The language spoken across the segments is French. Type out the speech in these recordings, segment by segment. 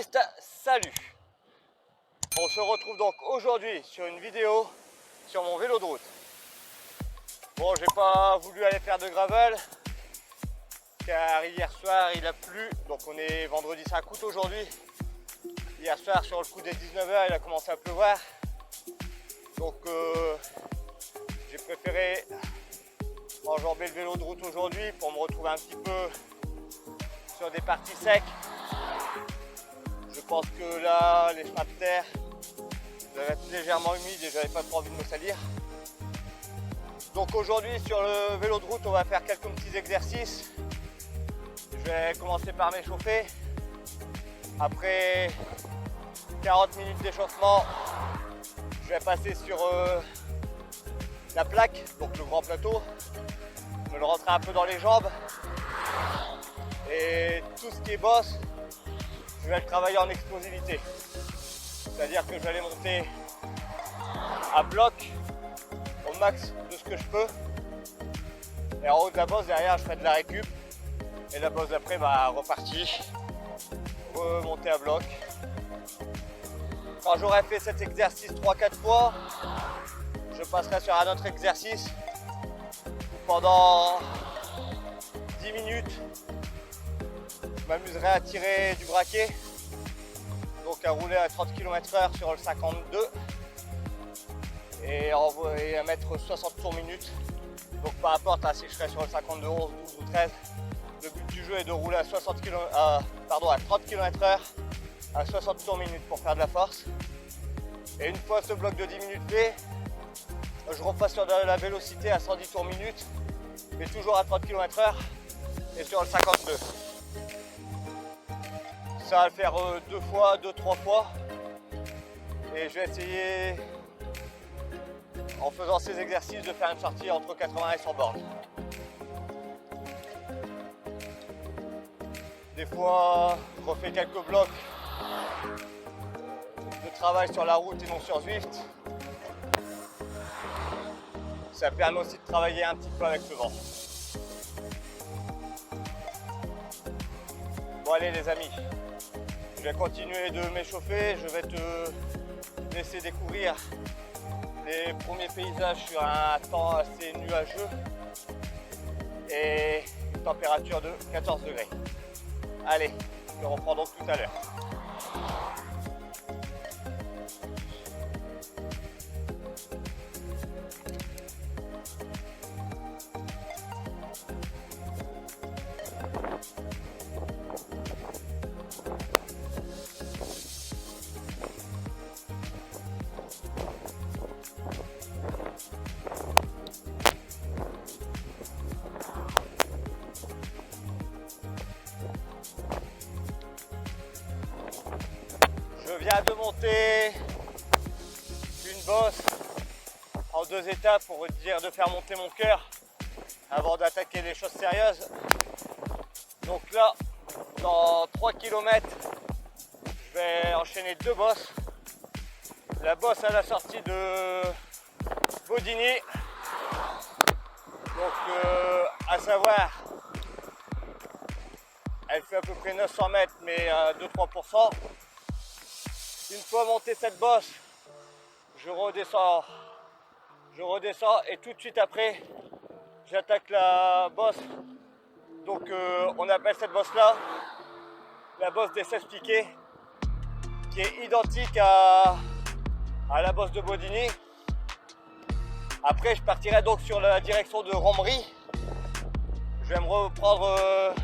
cycliste, salut! On se retrouve donc aujourd'hui sur une vidéo sur mon vélo de route. Bon, j'ai pas voulu aller faire de gravel car hier soir il a plu, donc on est vendredi 5 août aujourd'hui. Hier soir sur le coup des 19h il a commencé à pleuvoir, donc j'ai préféré enjamber le vélo de route aujourd'hui pour me retrouver un petit peu sur des parties secs. Je pense que là les chemins de terre doivent être légèrement humides et j'avais pas trop envie de me salir. Donc aujourd'hui sur le vélo de route on va faire quelques petits exercices. Je vais commencer par m'échauffer. Après 40 minutes d'échauffement, je vais passer sur la plaque, donc le grand plateau. Je me le rentrer un peu dans les jambes. Et tout ce qui est bosse, je vais le travailler en explosivité. C'est-à-dire que je vais aller monter à bloc au max de ce que je peux. Et en haut de la bosse, derrière, je ferai de la récup. Et la bosse d'après, reparti, remonter à bloc. Quand j'aurai fait cet exercice 3-4 fois, je passerai sur un autre exercice pendant 10 minutes. Je m'amuserai à tirer du braquet, donc à rouler à 30 km/h sur le 52 et à mettre 60 tours minutes. Donc peu importe si je serai sur le 52, 11, 12 ou 13. Le but du jeu est de rouler à 30 km/h à 60 tours minutes pour faire de la force. Et une fois ce bloc de 10 minutes fait, je repasse sur de la vélocité à 110 tours minutes, mais toujours à 30 km/h et sur le 52. Ça va le faire 2-3 fois. Et je vais essayer, en faisant ces exercices, de faire une sortie entre 80 et 100 bornes. Des fois, je refais quelques blocs de travail sur la route et non sur Zwift. Ça permet aussi de travailler un petit peu avec le vent. Bon allez les amis, je vais continuer de m'échauffer. Je vais te laisser découvrir les premiers paysages sur un temps assez nuageux et une température de 14 degrés. Allez, je reprends donc tout à l'heure. Je viens de monter une bosse en 2 étapes pour dire de faire monter mon cœur avant d'attaquer les choses sérieuses. Donc là, dans 3 km, je vais enchaîner 2 bosses. La bosse à la sortie de Bodini, donc à savoir, elle fait à peu près 900 mètres mais à 2-3%. Une fois monté cette bosse, je redescends et tout de suite après, j'attaque la bosse. Donc on appelle cette bosse là la bosse des 16 piquets, qui est identique à la bosse de Bodini. Après je partirai donc sur la direction de Romery. Je vais me reprendre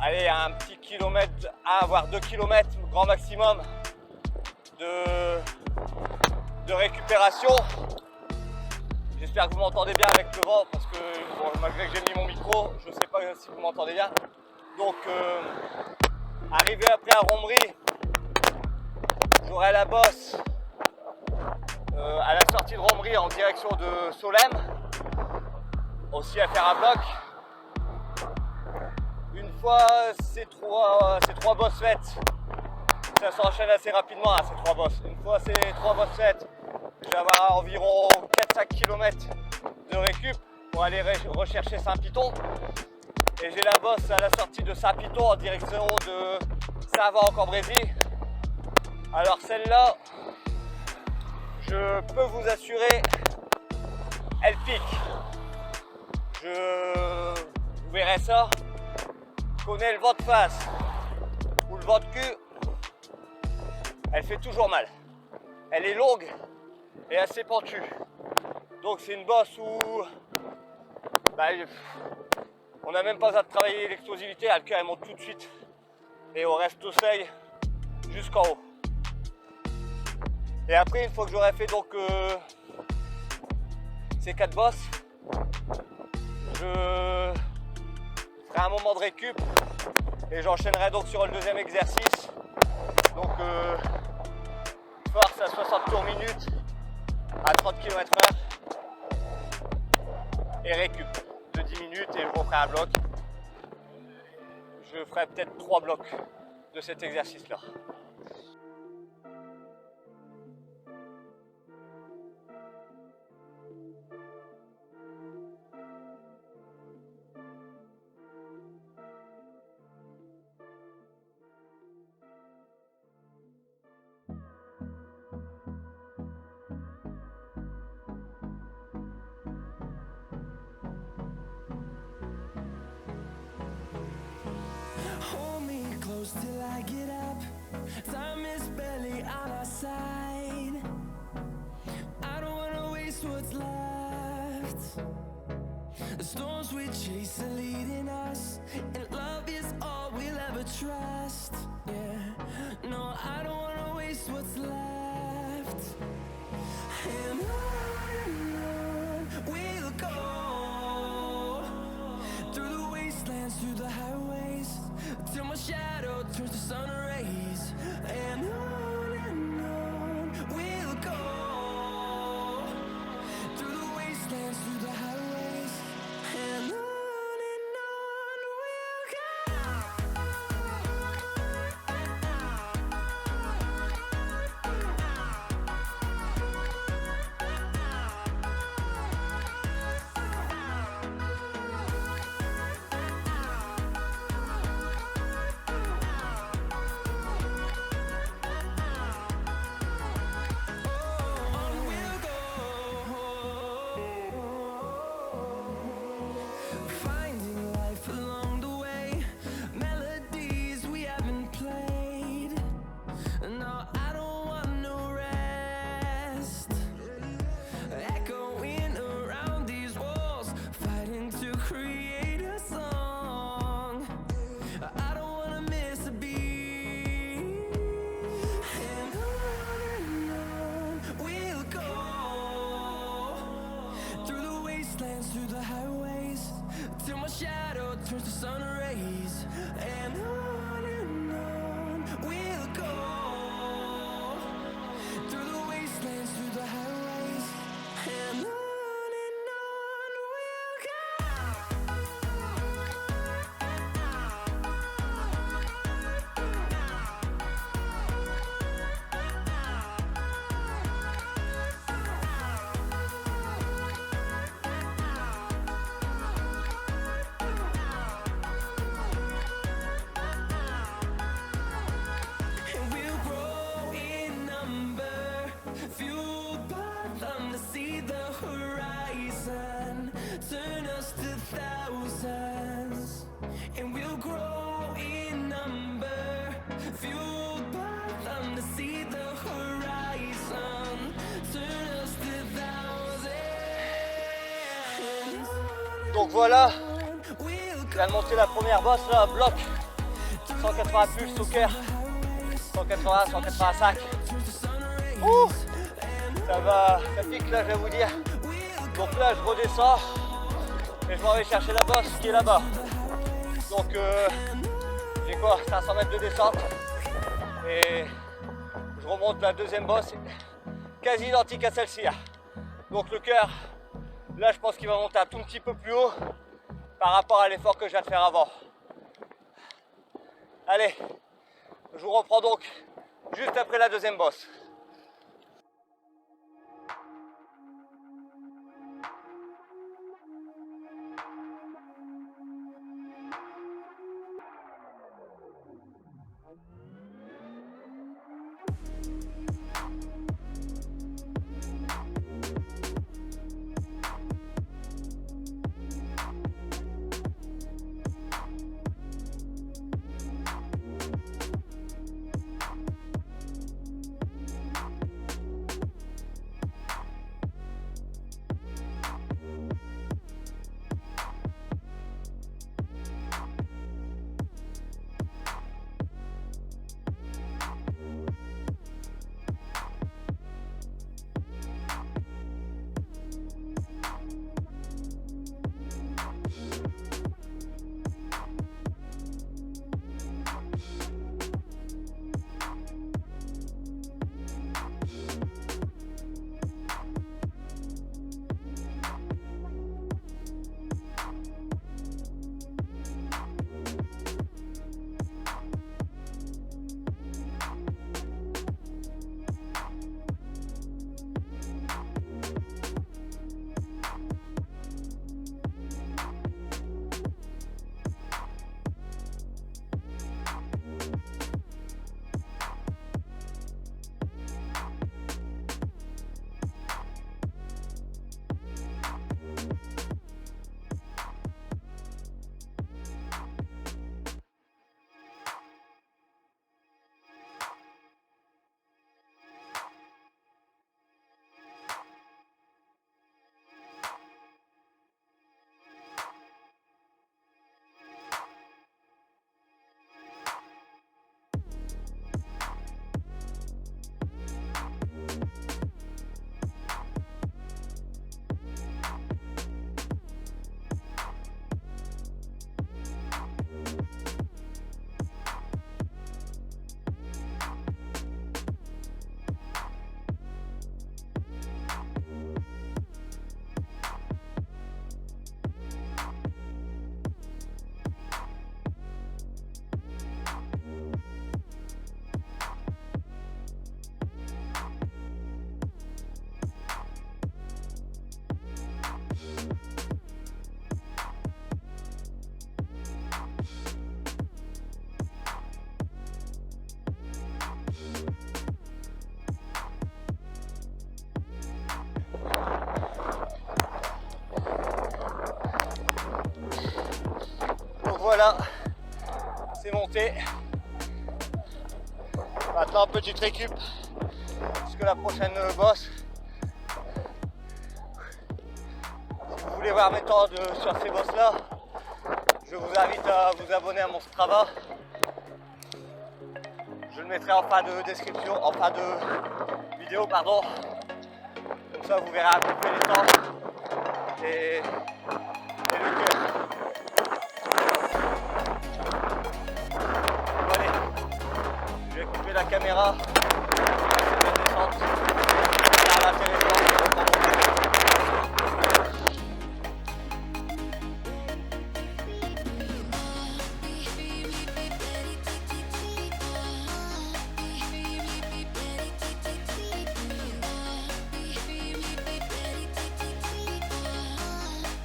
un petit kilomètre, voire 2 km grand maximum de récupération. J'espère que vous m'entendez bien avec le vent parce que malgré que j'ai mis mon micro, je ne sais pas si vous m'entendez bien. Donc arrivé après à Romery, j'aurai la bosse à la sortie de Romery en direction de Solesmes, aussi à faire à bloc. Une fois ces trois bosses faites, ça s'enchaîne assez rapidement ces 3 bosses. Une fois ces 3 bosses faites, je vais avoir environ 4-5 km de récup pour aller rechercher Saint-Piton. Et j'ai la bosse à la sortie de Saint-Piton en direction de ça va encore Brésil. Alors celle-là, je peux vous assurer, elle pique. Vous verrez ça. Connais le vent de face ou le vent de cul, elle fait toujours mal. Elle est longue et assez pentue. Donc c'est une bosse où on n'a même pas besoin de travailler l'explosivité, le cœur elle monte tout de suite et on reste au seuil jusqu'en haut. Et après, une fois que j'aurai fait donc ces 4 bosses, je ferai un moment de récup et j'enchaînerai donc sur le deuxième exercice. Donc force à 60 tours minute à 30 km/h et récup de 10 minutes et je referai un bloc. Je ferai peut-être 3 blocs de cet exercice-là. Hold me close till I get up. Time is barely on our side. I don't wanna waste what's left. The storms we chase are leading us, and love is all we'll ever trust. Yeah, no, I don't wanna waste what's left. And on we'll go, through the wastelands, through the highways, till my shadow turns to sun rays. And on we'll go, through the wastelands, through the highways. And on we'll go. Finding life along the way, melodies we haven't played. No, I don't want no rest. Echoing around these walls, fighting to create a song. I don't wanna miss a beat. And on we'll go, through the wastelands, through the highways, till my shadow turns to sun rays. And on we'll go, through the wastelands, through the highways. And on we'll go. And we'll grow in number, fueled by them to see the horizon, turn us to thousands. And we'll grow in number, fueled by them to see the horizon, turn us to thousands. Donc voilà, We'll je viens de monter la première bosse là, bloc 180 pulses au cœur, 180, 185. Ouh, ça pique là, je vais vous dire. Donc là, je redescends et je m'en vais chercher la bosse qui est là-bas. Donc j'ai quoi, 500 mètres de descente et je remonte la deuxième bosse, quasi identique à celle-ci. Donc le cœur, là, je pense qu'il va monter un tout petit peu plus haut par rapport à l'effort que je viens de faire avant. Allez, je vous reprends donc juste après la deuxième bosse. voilà, c'est monté. Maintenant, petite récup, jusque la prochaine bosse. Si vous voulez voir mes temps sur ces bosses là, je vous invite à vous abonner à mon Strava. Je le mettrai en fin de description, en fin de vidéo, pardon. Comme ça, vous verrez à peu près les temps et le cœur. Bon, allez, je vais couper la caméra. C'est une descente. C'est intéressant.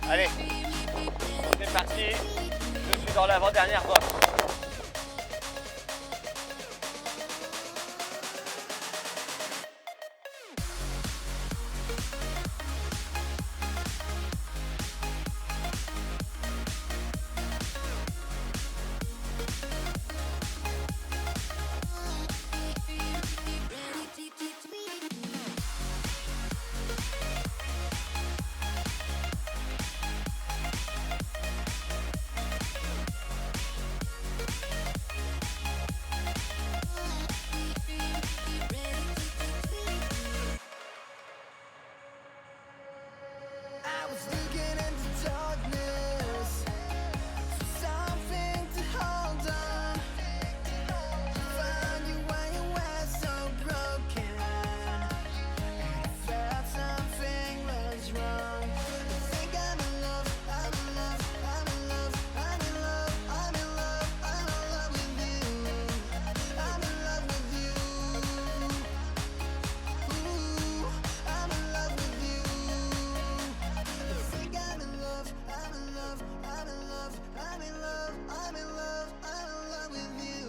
Allez, c'est parti, je suis dans l'avant-dernière bosse. I was looking into darkness for something to hold on. Found you when you were so broken, and I felt something was wrong. I think I'm in love, I'm in love, I'm in love, I'm in love, I'm in love, I'm in love with you. I'm in love with you. Ooh, I'm in love with you. I think I'm in love, I'm in love, I'm in love, I'm in love, I'm in love, I'm in love with you.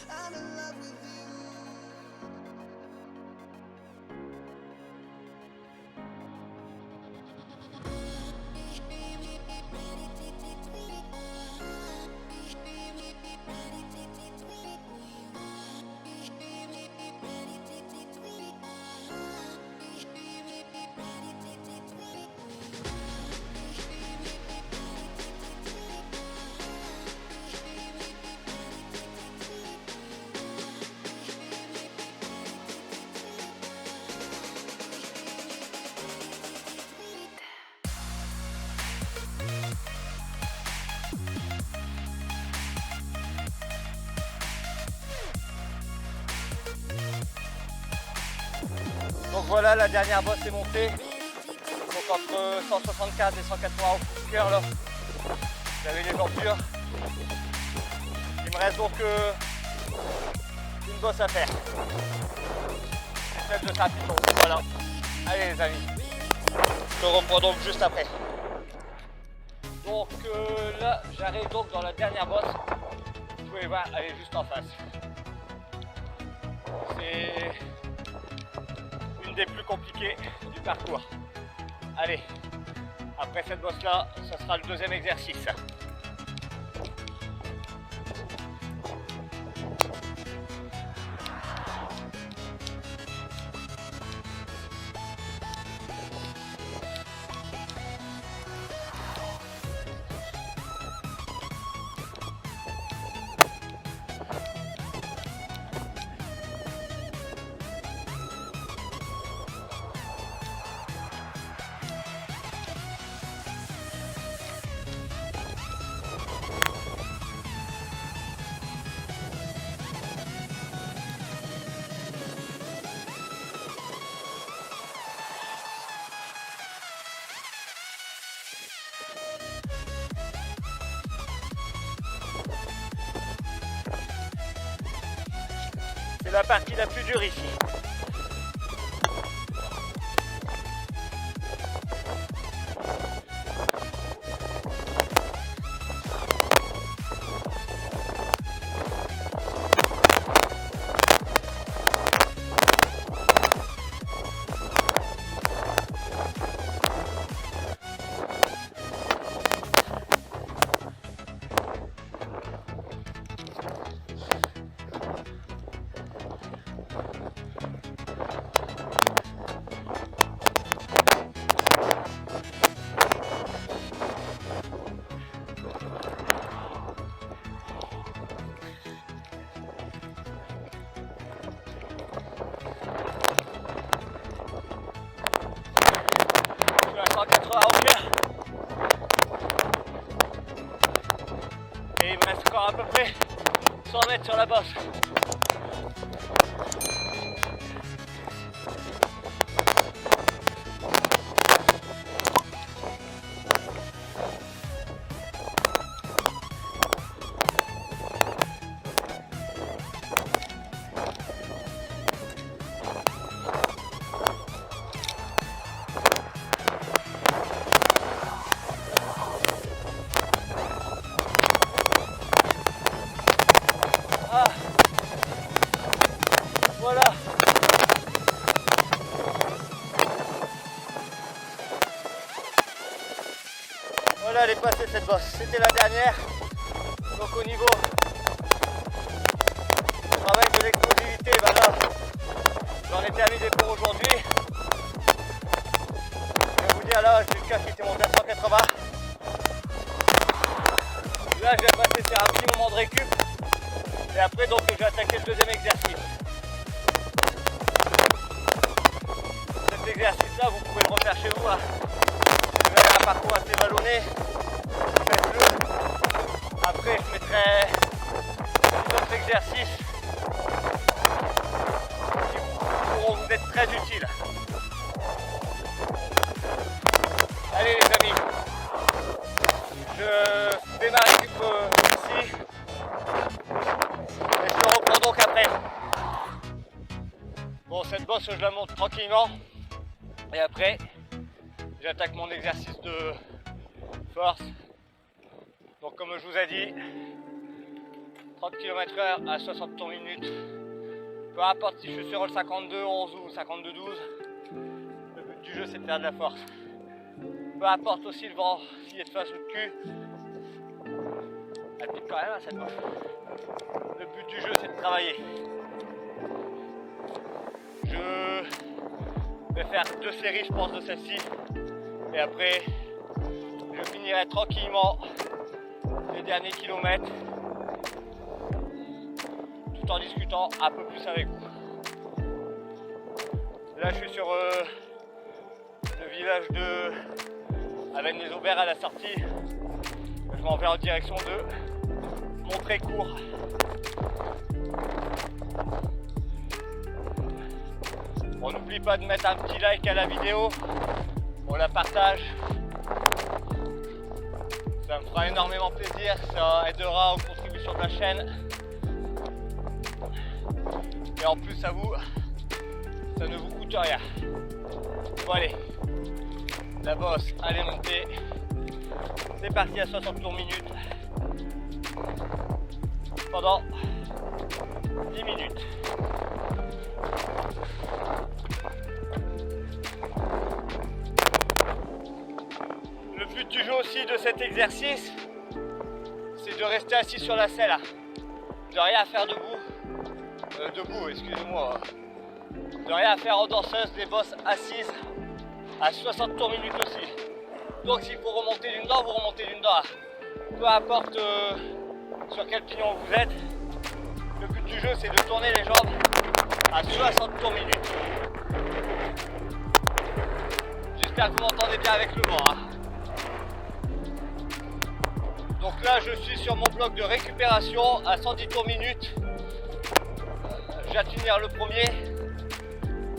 I'm in love with you. Donc voilà, la dernière bosse est montée. Donc entre 175 et 180 au cœur là. J'avais les bordures. Il me reste donc une bosse à faire. C'est celle de Saint-Piton. Voilà. Allez les amis. Je reprends donc juste après. Donc là, j'arrive donc dans la dernière bosse. Vous pouvez voir, elle est juste en face. C'est une des plus compliquées du parcours. Allez, après cette bosse là, ça sera le deuxième exercice. C'est la partie la plus dure ici. bosse. Voilà. Voilà, elle est passée cette bosse. C'était la dernière. Donc au niveau du travail de l'explosivité, ben là, j'en ai terminé pour aujourd'hui. Je vais vous dire là, j'ai le casque qui était monté à 180. Là, je vais passer sur un petit moment de récup. Et après, donc, je vais attaquer le deuxième exercice. Cet exercice-là, vous pouvez le refaire chez vous. Hein. Si vous avez un parcours assez vallonné, faites-le. Après, je mettrai d'autres exercices qui pourront vous être très utiles. Allez les amis, je fais ma récup ici. Et je me reprends donc après. Bon, cette bosse, je la monte tranquillement. Et après, j'attaque mon exercice de force. Donc comme je vous ai dit, 30 km/h à 60 tours minutes. Peu importe si je suis sur le 52-11 ou 52-12, le but du jeu c'est de faire de la force. Peu importe aussi le vent, s'il est de face ou de cul. Elle pique quand même à cette bosse. Le but du jeu c'est de travailler. Je vais faire 2 séries je pense de celle-ci. Et après je finirai tranquillement les derniers kilomètres tout en discutant un peu plus avec vous. Là je suis sur le village de Avesnes-les-Aubert à la sortie. Je m'en vais en direction de Montrécourt. On n'oublie pas de mettre un petit like à la vidéo, on la partage. Ça me fera énormément plaisir, ça aidera aux contributions de la chaîne. Et en plus à vous, ça ne vous coûte rien. Bon allez, la bosse, elle est montée. C'est parti à 60 tours minutes. Pendant 10 minutes. Le but du jeu aussi de cet exercice, c'est de rester assis sur la selle. De rien faire debout. Debout, excusez-moi. De rien faire en danseuse, des bosses assises à 60 tours minutes aussi. Donc s'il faut remonter d'une dent, vous remontez d'une dent. Peu importe sur quel pignon vous êtes, le but du jeu c'est de tourner les jambes à 60 tours minutes. J'espère que vous m'entendez bien avec le vent. Hein. Donc là je suis sur mon bloc de récupération à 110 tours minutes. Je viens de finir le premier.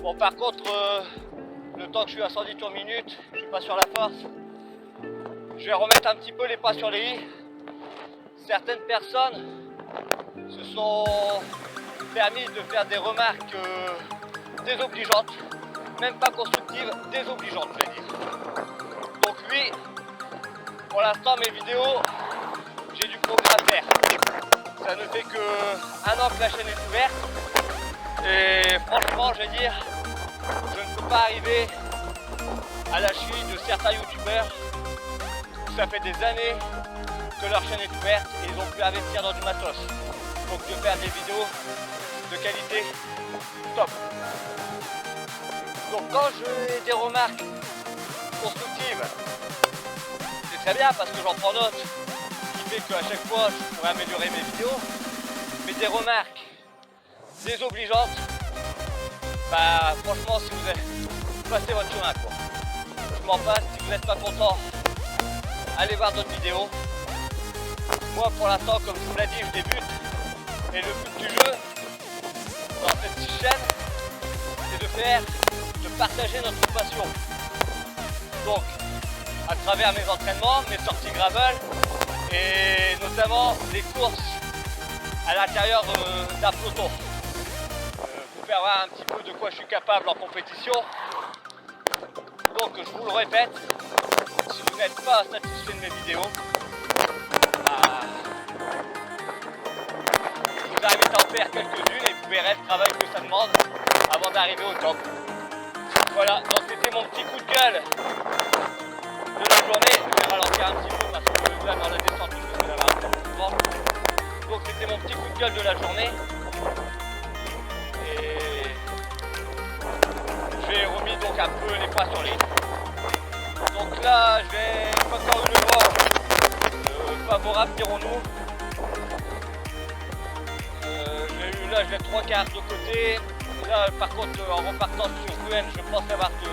Bon par contre le temps que je suis à 110 tours minutes, je suis pas sur la force. Je vais remettre un petit peu les pas sur les i. Certaines personnes se sont permis de faire des remarques désobligeantes, même pas constructives, désobligeantes je vais dire. Donc oui, pour l'instant mes vidéos, j'ai du progrès à faire. Ça ne fait que 1 an que la chaîne est ouverte. Et franchement je vais dire, je ne peux pas arriver à la cheville de certains youtubeurs. Ça fait des années que leur chaîne est ouverte et ils ont pu investir dans du matos. Donc de faire des vidéos de qualité top. Donc quand j'ai des remarques constructives, c'est très bien parce que j'en prends note, ce qui fait qu'à chaque fois je pourrais améliorer mes vidéos. Mais des remarques désobligeantes, bah franchement si vous passez votre chemin quoi. Je m'en passe, si vous n'êtes pas content, allez voir d'autres vidéos. Moi pour l'instant, comme je vous l'ai dit, je débute. Et le but du jeu, dans cette chaîne, c'est de partager notre passion. Donc, à travers mes entraînements, mes sorties gravel et notamment les courses à l'intérieur d'un peloton. Pour faire voir un petit peu de quoi je suis capable en compétition. Donc, je vous le répète, si vous n'êtes pas satisfait de mes vidéos, je vous invite à en faire quelques-unes et vous verrez le travail que ça demande avant d'arriver au top. Voilà, donc c'était mon petit coup de gueule de la journée. Je vais ralentir un petit peu parce que là dans la descente je vais avoir un peu de vent. Donc c'était mon petit coup de gueule de la journée. Et j'ai remis donc un peu les points sur les. Donc là je vais encore une fois favorable dirons-nous. Là je vais 3 quarts de côté. Là par contre en repartant sur Rouen je pense avoir de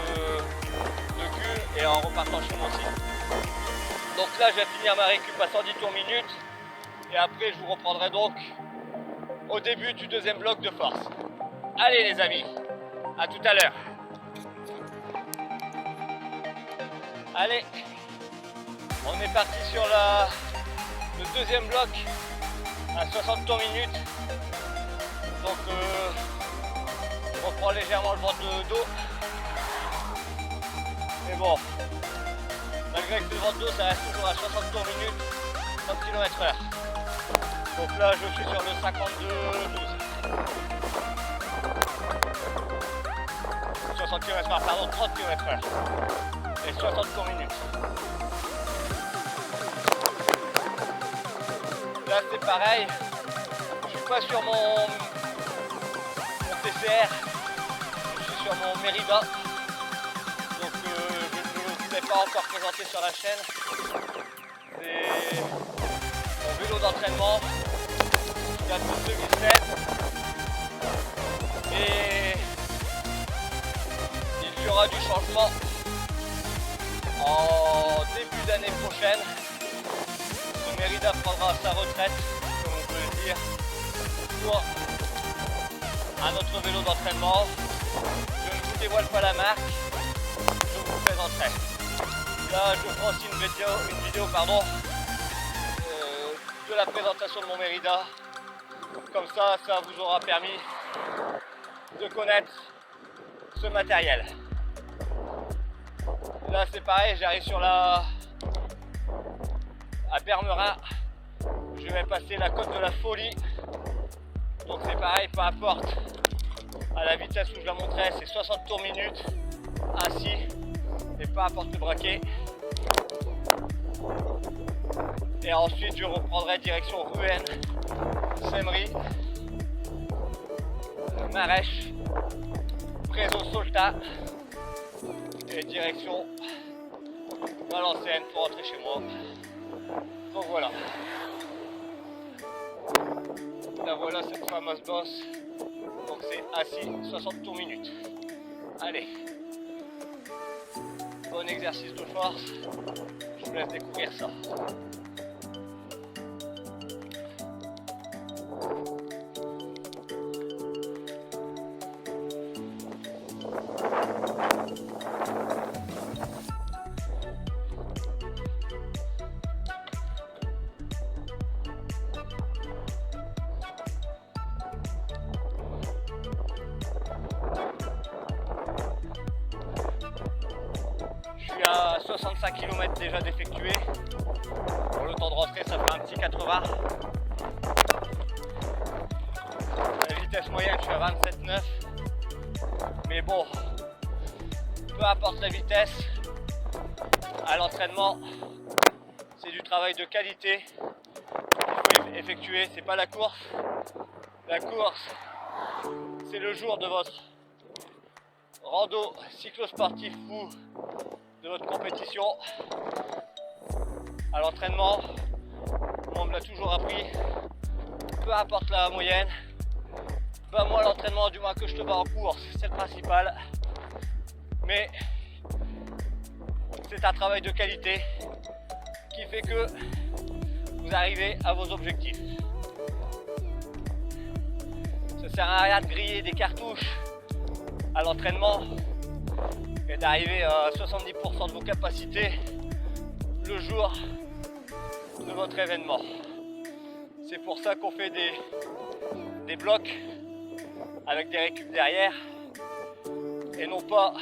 cul et en repartant chez moi aussi. Donc là je vais finir ma récup à 110 tours minutes et après je vous reprendrai donc au début du deuxième bloc de force. Allez les amis, à tout à l'heure. Allez, on est parti sur le deuxième bloc à 60 tours minutes. Donc on reprend légèrement le ventre de dos. Mais bon, malgré que le ventre de dos ça reste toujours à 60 tours minutes, 30 km/h. Donc là je suis sur le 52-12. 60 km/h, pardon, 30 km/h. Et 60 tours minutes. Là c'est pareil, je suis pas sur mon TCR, je suis sur mon Merida, donc je ne vous ai pas encore présenté sur la chaîne. C'est mon vélo d'entraînement qui date de 2007 et il y aura du changement en début d'année prochaine. Le Merida prendra sa retraite, comme on peut le dire, pour un autre vélo d'entraînement. Je ne vous dévoile pas la marque, je vous présenterai. Là je ferai aussi une vidéo de la présentation de mon Merida. Comme ça vous aura permis de connaître ce matériel. Là c'est pareil, j'arrive sur à Bermerin. Je vais passer la côte de la Folie. Donc c'est pareil, peu importe à la vitesse où je la montrais, c'est 60 tours minutes ainsi et peu importe le braquet. Et ensuite je reprendrai direction Rouen, Semery, Marèche, Prézot-Solta et direction Valenciennes pour rentrer chez moi. Donc voilà. Là voilà cette fameuse bosse. Donc c'est assis 60 tours minutes. Allez. Bon exercice de force. Je vous laisse découvrir ça. À 65 km déjà d'effectué. Pour le temps de rentrée, ça fait un petit 80. La vitesse moyenne, je suis à 27,9. Mais bon, peu importe la vitesse, à l'entraînement, c'est du travail de qualité qu'il faut effectuer. C'est pas la course. La course, c'est le jour de votre rando cyclosportif ou de votre compétition. À l'entraînement, on me l'a toujours appris, peu importe la moyenne, moi l'entraînement du moins que je te bats en course, c'est le principal, mais c'est un travail de qualité qui fait que vous arrivez à vos objectifs. Ça sert à rien de griller des cartouches à l'entraînement et d'arriver à 70% de vos capacités le jour de votre événement. C'est pour ça qu'on fait des blocs avec des récup derrière et non pas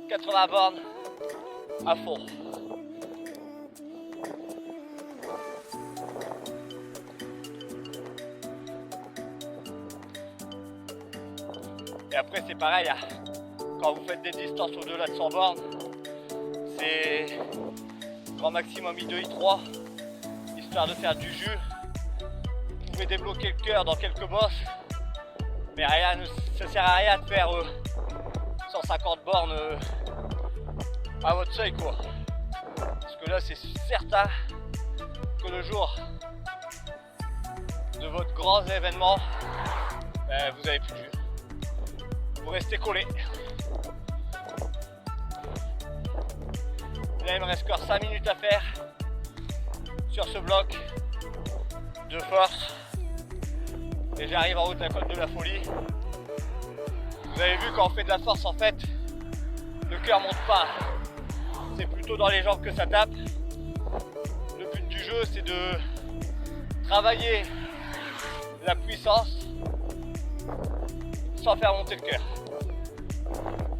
80 bornes à fond. Et après c'est pareil, quand vous faites des distances au-delà de 100 bornes, c'est grand maximum I2, I3, histoire de faire du jus. Vous pouvez débloquer le cœur dans quelques bosses, mais rien, ça sert à rien de faire 150 bornes à votre seuil quoi. Parce que là c'est certain que le jour de votre grand événement, vous avez plus de jus. Vous restez collé. Là il me reste encore 5 minutes à faire sur ce bloc de force et j'arrive en haut de la côte de la folie. Vous avez vu quand on fait de la force en fait le cœur monte pas, c'est plutôt dans les jambes que ça tape. Le but du jeu c'est de travailler la puissance sans faire monter le cœur.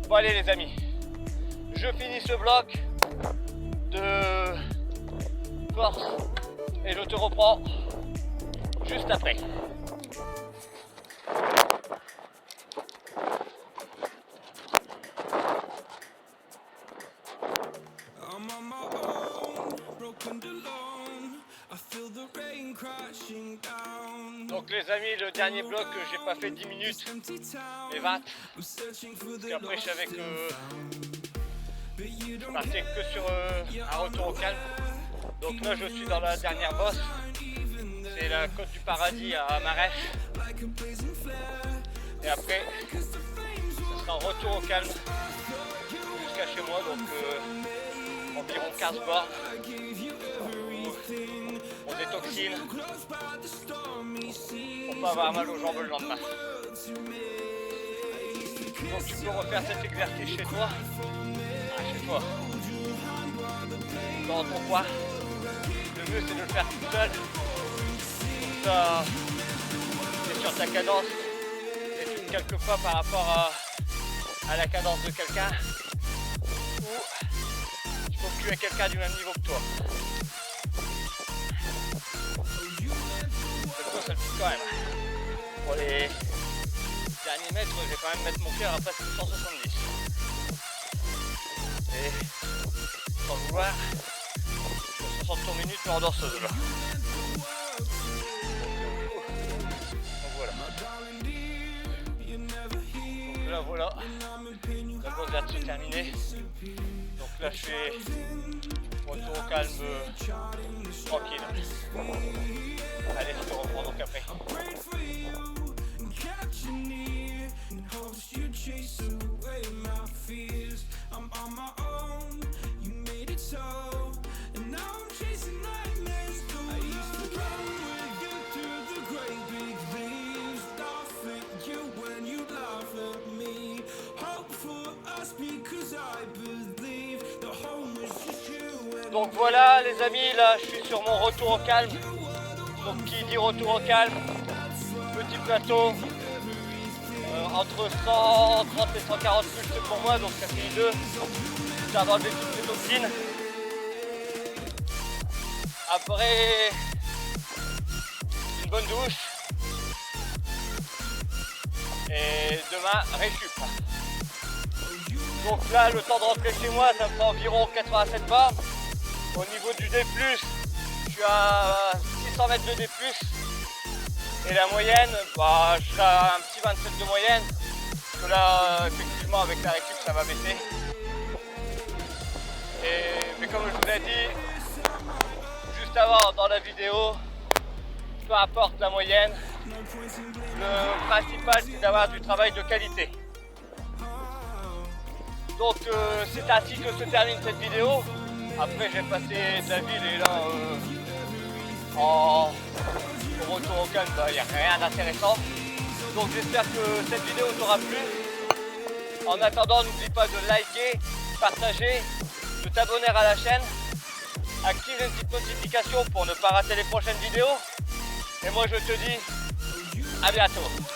Bon allez les amis, je finis ce bloc de force et je te reprends juste après. Donc les amis, le dernier bloc que j'ai pas fait 10 minutes et 20 parce qu'après je savais que je partais que sur un retour au calme. Donc là je suis dans la dernière bosse, c'est la côte du paradis à Marèche et après ce sera un retour au calme jusqu'à chez moi, donc environ 15 bornes. On détoxine pour pas avoir mal aux jambes le lendemain. Donc tu peux refaire cet exercice chez toi, dans ton coin. Le mieux c'est de le faire tout seul, comme ça c'est sur ta cadence et tu ne calques pas par rapport à la cadence de quelqu'un ou il faut que tu aies quelqu'un du même niveau que toi. Ça le pique quand même. Pour les derniers mètres, je vais quand même mettre mon cœur à presque 170. Et sans vouloir, 60 tours minutes mais en danseuse là. Donc voilà. Donc là voilà. La bosse vient de se terminer. Donc là je fais retour au calme tranquille. Allez, je te reprends donc après. Donc voilà les amis, là je suis sur mon retour au calme. Donc qui dit retour au calme, petit plateau, entre 130 et 140 pulses pour moi, donc ça fait 2, ça va enlever toutes les toxines. Après une bonne douche et demain récup. Donc là le temps de rentrer chez moi ça me fait environ 87 bornes. Au niveau du D+, je suis à 600 mètres de D+, et la moyenne, je serai à un petit 27 de moyenne, parce que là, effectivement, avec la récup, ça va baisser. Mais comme je vous l'ai dit, juste avant, dans la vidéo, peu importe la moyenne, le principal, c'est d'avoir du travail de qualité. Donc, c'est ainsi que se termine cette vidéo. Après j'ai passé de la ville et là au retour au calme, il n'y a rien d'intéressant. Donc j'espère que cette vidéo t'aura plu. En attendant, n'oublie pas de liker, partager, de t'abonner à la chaîne, active une petite notification pour ne pas rater les prochaines vidéos. Et moi je te dis à bientôt.